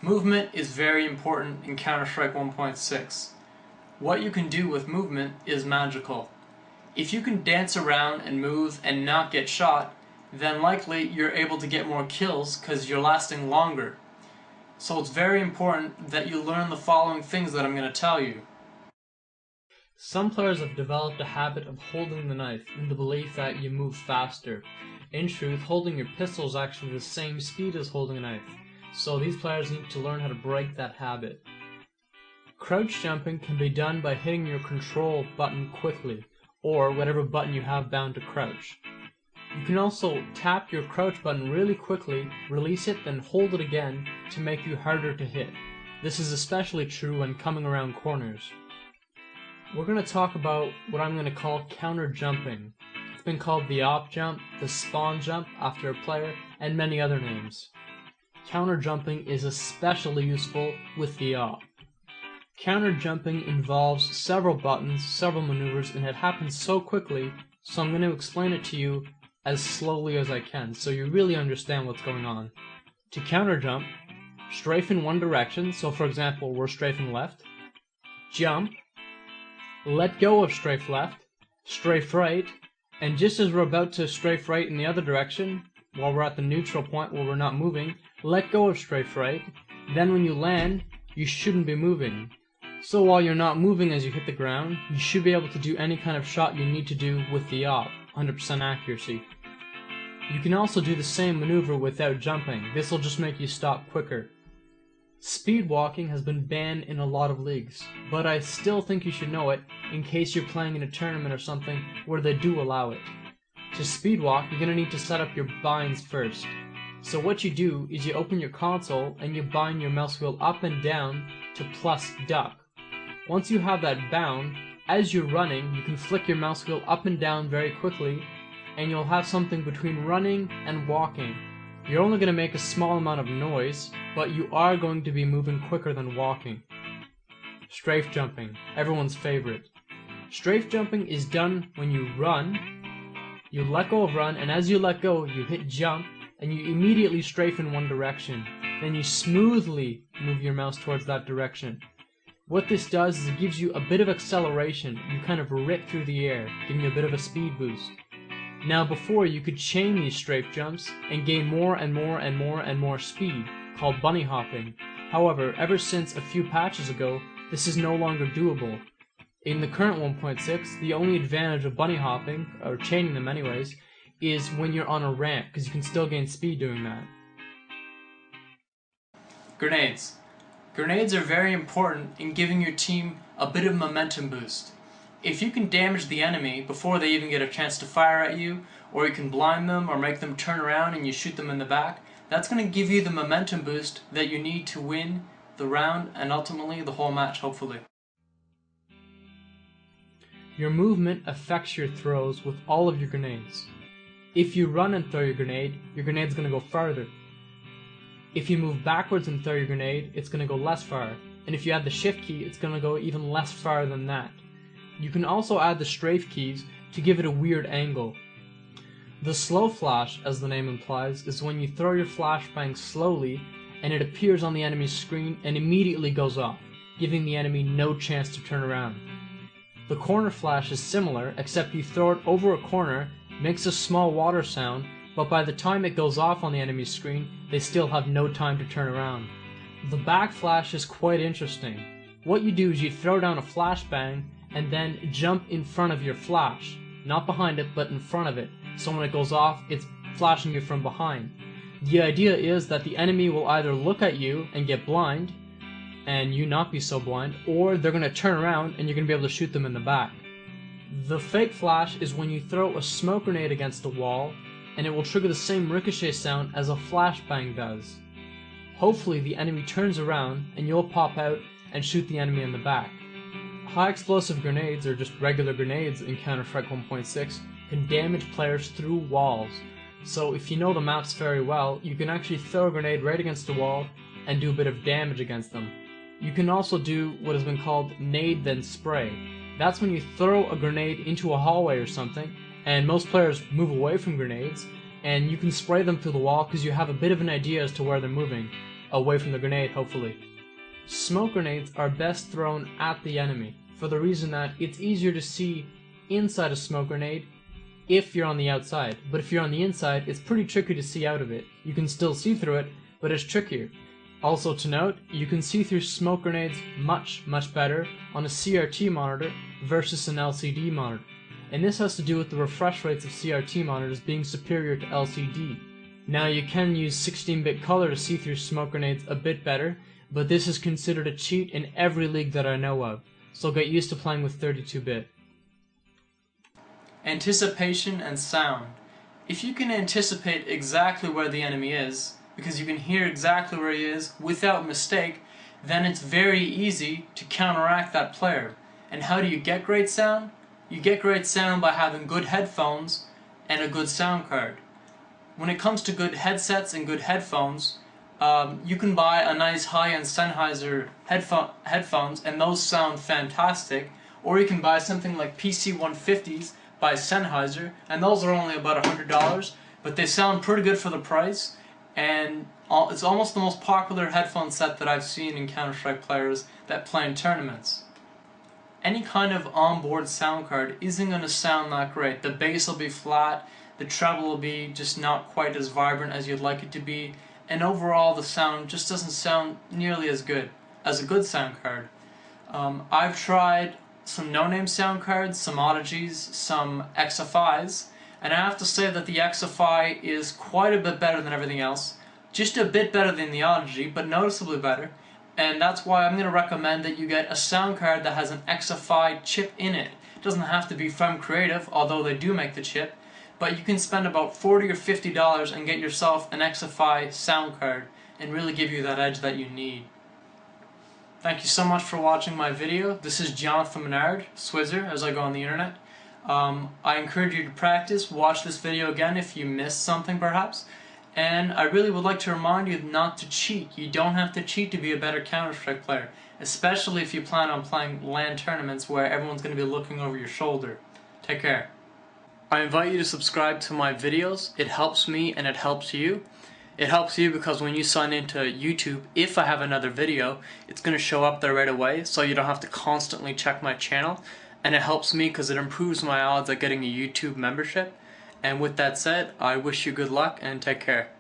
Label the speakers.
Speaker 1: Movement is very important in Counter-Strike 1.6. What you can do with movement is magical. If you can dance around and move and not get shot, then likely you're able to get more kills because you're lasting longer. So it's very important that you learn the following things that I'm going to tell you. Some players have developed a habit of holding the knife in the belief that you move faster. In truth, holding your pistol is actually the same speed as holding a knife. So these players need to learn how to break that habit. Crouch jumping can be done by hitting your control button quickly, or whatever button you have bound to crouch. You can also tap your crouch button really quickly, release it, then hold it again to make you harder to hit. This is especially true when coming around corners. We're going to talk about what I'm going to call counter jumping. It's been called the op jump, the spawn jump after a player, and many other names. Counter jumping is especially useful with the op. Counter jumping involves several buttons, several maneuvers, and it happens so quickly, so I'm going to explain it to you as slowly as I can so you really understand what's going on. To counter jump, strafe in one direction, so for example we're strafing left, jump, let go of strafe left, strafe right, and just as we're about to strafe right in the other direction, while we're at the neutral point where we're not moving, let go of strafe right. Then when you land, you shouldn't be moving. So while you're not moving as you hit the ground, you should be able to do any kind of shot you need to do with the op, 100% accuracy. You can also do the same maneuver without jumping. This will just make you stop quicker. Speed walking has been banned in a lot of leagues, but I still think you should know it in case you're playing in a tournament or something where they do allow it. To speed walk, you're going to need to set up your binds first. So what you do is you open your console and you bind your mouse wheel up and down to plus duck. Once you have that bound, as you're running, you can flick your mouse wheel up and down very quickly, and you'll have something between running and walking. You're only going to make a small amount of noise, but you are going to be moving quicker than walking. Strafe jumping, everyone's favorite. Strafe jumping is done when you run, you let go of run, and as you let go, you hit jump, and you immediately strafe in one direction. Then you smoothly move your mouse towards that direction. What this does is it gives you a bit of acceleration. You kind of rip through the air, giving you a bit of a speed boost. Now before, you could chain these strafe jumps and gain more and more and more and more speed, called bunny hopping. However, ever since a few patches ago, this is no longer doable. In the current 1.6, the only advantage of bunny hopping, or chaining them anyways, is when you're on a ramp, because you can still gain speed doing that. Grenades. Grenades are very important in giving your team a bit of momentum boost. If you can damage the enemy before they even get a chance to fire at you, or you can blind them or make them turn around and you shoot them in the back, that's going to give you the momentum boost that you need to win the round and ultimately the whole match, hopefully. Your movement affects your throws with all of your grenades. If you run and throw your grade's going to go farther. If you move backwards and throw your grenade, it's going to go less far. And if you add the shift key, it's going to go even less far than that. You can also add the strafe keys to give it a weird angle. The slow flash, as the name implies, is when you throw your flashbang slowly and it appears on the enemy's screen and immediately goes off, giving the enemy no chance to turn around. The corner flash is similar, except you throw it over a corner, makes a small water sound, but by the time it goes off on the enemy's screen, they still have no time to turn around. The back flash is quite interesting. What you do is you throw down a flashbang and then jump in front of your flash. Not behind it, but in front of it. So when it goes off, it's flashing you from behind. The idea is that the enemy will either look at you and get blind, and you not be so blind, or they're going to turn around and you're going to be able to shoot them in the back. The fake flash is when you throw a smoke grenade against a wall, and it will trigger the same ricochet sound as a flashbang does. Hopefully the enemy turns around and you'll pop out and shoot the enemy in the back. High explosive grenades, or just regular grenades in Counter-Strike 1.6, can damage players through walls. So if you know the maps very well, you can actually throw a grenade right against the wall and do a bit of damage against them. You can also do what has been called nade then spray. That's when you throw a grenade into a hallway or something, and most players move away from grenades, and you can spray them through the wall because you have a bit of an idea as to where they're moving. away from the grenade, hopefully. Smoke grenades are best thrown at the enemy, for the reason that it's easier to see inside a smoke grenade if you're on the outside, but if you're on the inside, it's pretty tricky to see out of it. You can still see through it, but it's trickier. Also to note, you can see through smoke grenades much better on a CRT monitor versus an LCD monitor. And this has to do with the refresh rates of CRT monitors being superior to LCD. Now you can use 16-bit color to see through smoke grenades a bit better, but this is considered a cheat in every league that I know of, so get used to playing with 32-bit. Anticipation and sound. If you can anticipate exactly where the enemy is, because you can hear exactly where he is without mistake, then it's very easy to counteract that player. And how do you get great sound? You get great sound by having good headphones and a good sound card. When it comes to good headsets and good headphones, you can buy a nice high-end Sennheiser headphones and those sound fantastic, or you can buy something like PC150s by Sennheiser and those are only about $100, but they sound pretty good for the price, and it's almost the most popular headphone set that I've seen in Counter-Strike players that play in tournaments. Any kind of onboard sound card isn't going to sound that great. The bass will be flat, the treble will be just not quite as vibrant as you'd like it to be, and overall the sound just doesn't sound nearly as good as a good sound card. I've tried some no-name sound cards, some Oddigies, some XFIs, and I have to say that the XFI is quite a bit better than everything else. Just a bit better than the Oddigi, but noticeably better. And that's why I'm going to recommend that you get a sound card that has an XFI chip in it. It doesn't have to be from Creative, although they do make the chip, but you can spend about $40 or $50 and get yourself an XFI sound card and really give you that edge that you need. Thank you so much for watching my video. This is Jonathan Menard, Swizzer, as I go on the internet. I encourage you to practice, watch this video again if you missed something perhaps, and I really would like to remind you not to cheat. You don't have to cheat to be a better Counter-Strike player, especially if you plan on playing LAN tournaments where everyone's going to be looking over your shoulder. Take care. I invite you to subscribe to my videos. It helps me and it helps you. It helps you because when you sign into YouTube, if I have another video, it's going to show up there right away, so you don't have to constantly check my channel. And it helps me because it improves my odds at getting a YouTube membership. And with that said, I wish you good luck and take care.